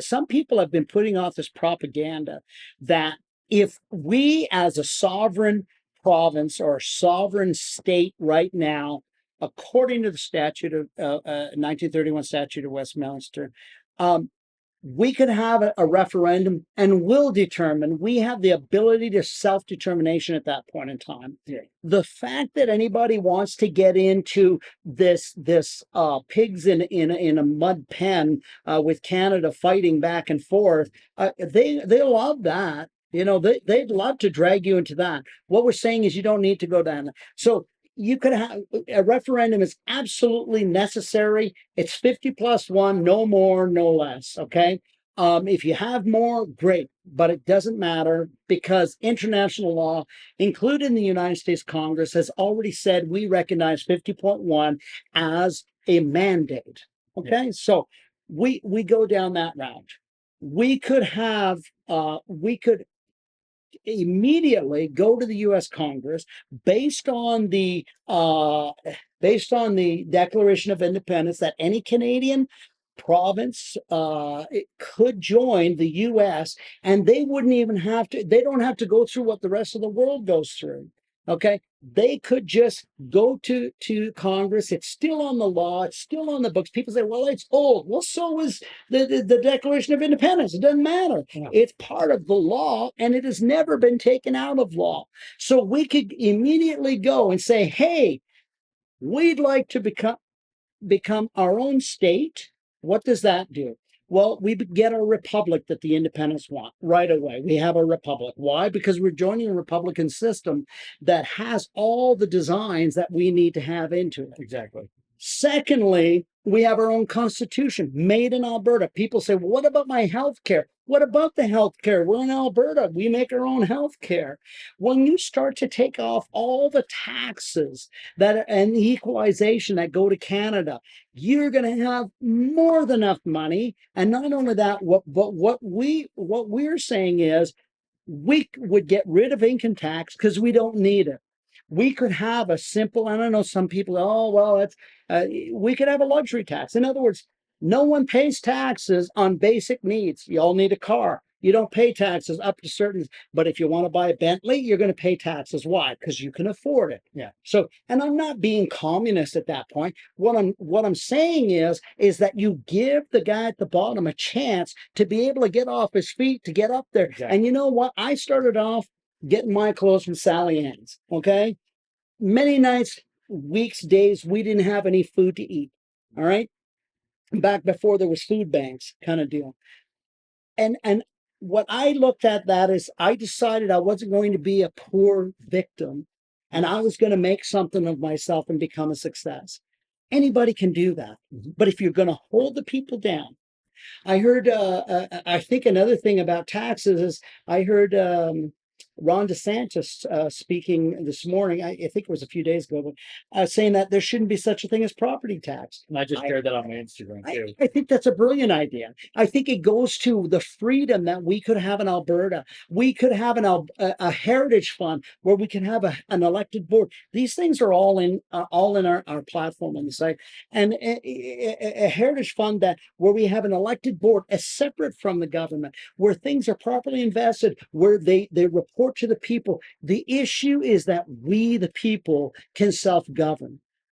some people have been putting off this propaganda that if we as a sovereign province or a sovereign state right now, according to the statute of 1931 statute of Westminster, um, we could have a referendum and will determine. We have the ability to self-determination at that point in time. Yeah. The fact that anybody wants to get into this pigs in a mud pen with Canada fighting back and forth, they love that. You know, they'd love to drag you into that. What we're saying is you don't need to go down. So you could have a referendum is absolutely necessary. It's 50+1, no more, no less. Okay. If you have more, great, but it doesn't matter because international law, including the United States Congress, has already said we recognize 50.1 as a mandate. Okay. Yeah. So we go down that route. We could have, we could immediately go to the U.S. Congress based on the Declaration of Independence that any Canadian province could join the U.S. and they wouldn't even have to. They don't have to go through what the rest of the world goes through. Okay, they could just go to Congress. It's still on the law. It's still on the books. People say, well, it's old. Well, so is the Declaration of Independence. It doesn't matter. Yeah. It's part of the law, and it has never been taken out of law. So we could immediately go and say, hey, we'd like to become our own state. What does that do? Well, we get a republic that the independents want right away. We have a republic. Why? Because we're joining a republican system that has all the designs that we need to have into it. Exactly. Secondly, we have our own constitution made in Alberta. People say, well, what about my health care? What about the health care? We're in Alberta. We make our own health care. When you start to take off all the taxes that and the equalization that go to Canada, you're going to have more than enough money. And not only that, what we're saying is we would get rid of income tax because we don't need it. We could have a simple, I don't know, some people, oh, well, that's, we could have a luxury tax. In other words, no one pays taxes on basic needs. You all need a car. You don't pay taxes up to certain, but if you want to buy a Bentley, you're going to pay taxes. Why? Because you can afford it. Yeah. So, and I'm not being communist at that point. What I'm saying is that you give the guy at the bottom a chance to be able to get off his feet, to get up there. Exactly. And you know what? I started off getting my clothes from Sally Ann's. Okay. Many nights, weeks, days, we didn't have any food to eat. All right. Back before there was food banks kind of deal. And what I looked at that is I decided I wasn't going to be a poor victim and I was going to make something of myself and become a success. Anybody can do that. Mm-hmm. But if you're going to hold the people down, I heard, I think another thing about taxes is I heard Ron DeSantis speaking this morning, I think it was a few days ago, but saying that there shouldn't be such a thing as property tax. And I just shared that on my Instagram too. I think that's a brilliant idea. I think it goes to the freedom that we could have in Alberta. We could have a heritage fund where we can have an elected board. These things are all in our platform on the site. And a heritage fund where we have an elected board as separate from the government, where things are properly invested, where they report to the people. The issue is that we, the people, can self-govern.